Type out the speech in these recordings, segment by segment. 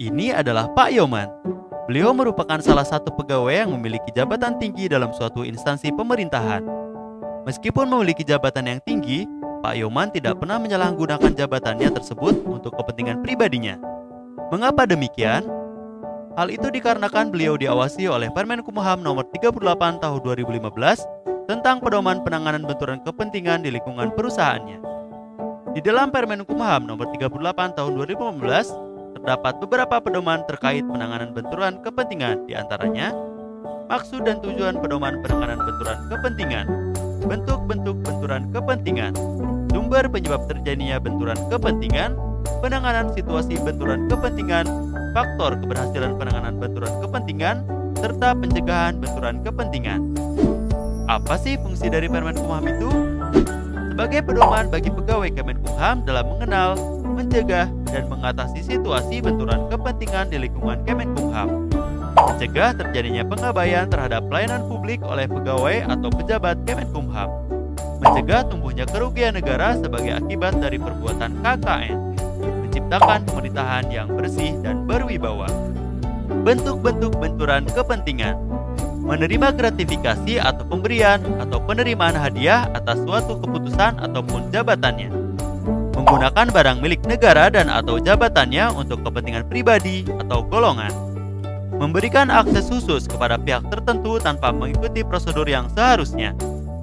Ini adalah Pak Yoman. Beliau merupakan salah satu pegawai yang memiliki jabatan tinggi dalam suatu instansi pemerintahan. Meskipun memiliki jabatan yang tinggi, Pak Yoman tidak pernah menyalahgunakan jabatannya tersebut untuk kepentingan pribadinya. Mengapa demikian? Hal itu dikarenakan beliau diawasi oleh Permenkumham Nomor 38 Tahun 2015 tentang pedoman penanganan benturan kepentingan di lingkungan perusahaannya. Di dalam Permenkumham Nomor 38 Tahun 2015 terdapat beberapa pedoman terkait penanganan benturan kepentingan, di antaranya maksud dan tujuan pedoman penanganan benturan kepentingan, bentuk-bentuk benturan kepentingan, sumber penyebab terjadinya benturan kepentingan, penanganan situasi benturan kepentingan, faktor keberhasilan penanganan benturan kepentingan, serta pencegahan benturan kepentingan. Apa sih fungsi dari Permenkumham itu? Sebagai pedoman bagi pegawai Kemenkumham dalam mengenal, mencegah, dan mengatasi situasi benturan kepentingan di lingkungan Kemenkumham. Mencegah terjadinya pengabaian terhadap pelayanan publik oleh pegawai atau pejabat Kemenkumham. Mencegah tumbuhnya kerugian negara sebagai akibat dari perbuatan KKN. Menciptakan pemerintahan yang bersih dan berwibawa. Bentuk-bentuk benturan kepentingan: menerima gratifikasi atau pemberian atau penerimaan hadiah atas suatu keputusan ataupun jabatannya. Menggunakan barang milik negara dan atau jabatannya untuk kepentingan pribadi atau golongan. Memberikan akses khusus kepada pihak tertentu tanpa mengikuti prosedur yang seharusnya.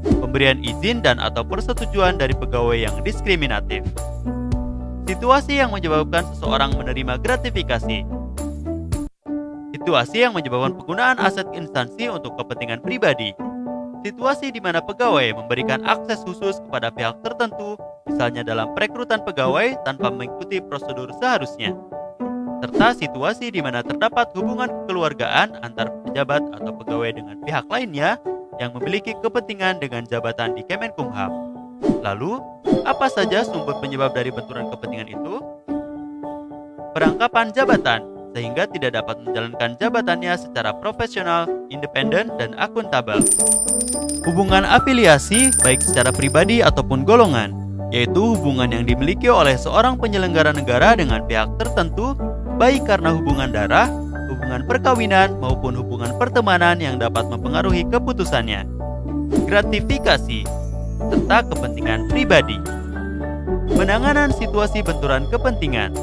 Pemberian izin dan atau persetujuan dari pegawai yang diskriminatif. Situasi yang menyebabkan seseorang menerima gratifikasi. Situasi yang menyebabkan penggunaan aset instansi untuk kepentingan pribadi. Situasi di mana pegawai memberikan akses khusus kepada pihak tertentu, misalnya dalam perekrutan pegawai tanpa mengikuti prosedur seharusnya. Serta situasi di mana terdapat hubungan kekeluargaan antar pejabat atau pegawai dengan pihak lainnya yang memiliki kepentingan dengan jabatan di Kemenkumham. Lalu, apa saja sumber penyebab dari benturan kepentingan itu? Perangkapan jabatan, sehingga tidak dapat menjalankan jabatannya secara profesional, independen, dan akuntabel. Hubungan afiliasi, baik secara pribadi ataupun golongan, yaitu hubungan yang dimiliki oleh seorang penyelenggara negara dengan pihak tertentu, baik karena hubungan darah, hubungan perkawinan, maupun hubungan pertemanan yang dapat mempengaruhi keputusannya. Gratifikasi, serta kepentingan pribadi. Penanganan situasi benturan kepentingan.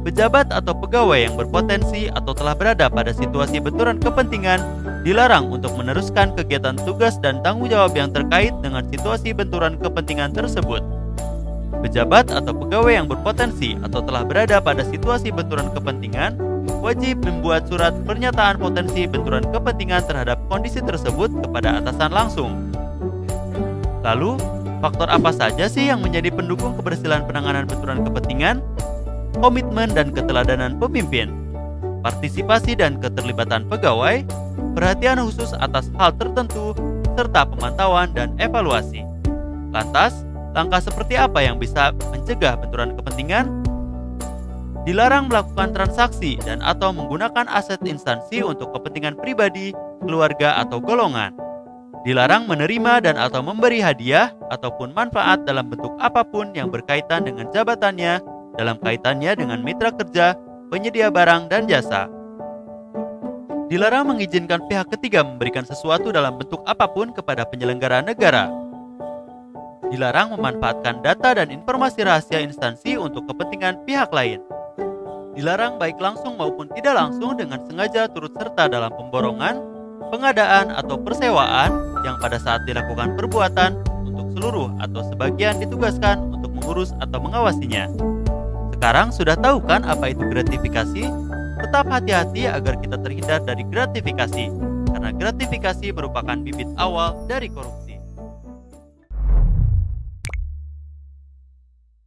Pejabat atau pegawai yang berpotensi atau telah berada pada situasi benturan kepentingan dilarang untuk meneruskan kegiatan tugas dan tanggung jawab yang terkait dengan situasi benturan kepentingan tersebut. Pejabat atau pegawai yang berpotensi atau telah berada pada situasi benturan kepentingan wajib membuat surat pernyataan potensi benturan kepentingan terhadap kondisi tersebut kepada atasan langsung. Lalu, faktor apa saja sih yang menjadi pendukung keberhasilan penanganan benturan kepentingan? Komitmen dan keteladanan pemimpin, partisipasi dan keterlibatan pegawai, perhatian khusus atas hal tertentu, serta pemantauan dan evaluasi. Lantas, langkah seperti apa yang bisa mencegah benturan kepentingan? Dilarang melakukan transaksi dan atau menggunakan aset instansi untuk kepentingan pribadi, keluarga, atau golongan. Dilarang menerima dan atau memberi hadiah ataupun manfaat dalam bentuk apapun yang berkaitan dengan jabatannya dalam kaitannya dengan mitra kerja, penyedia barang dan jasa. Dilarang mengizinkan pihak ketiga memberikan sesuatu dalam bentuk apapun kepada penyelenggara negara. Dilarang memanfaatkan data dan informasi rahasia instansi untuk kepentingan pihak lain. Dilarang baik langsung maupun tidak langsung dengan sengaja turut serta dalam pemborongan, pengadaan atau persewaan yang pada saat dilakukan perbuatan untuk seluruh atau sebagian ditugaskan untuk mengurus atau mengawasinya. Sekarang sudah tahu kan apa itu gratifikasi? Tetap hati-hati agar kita terhindar dari gratifikasi, karena gratifikasi merupakan bibit awal dari korupsi.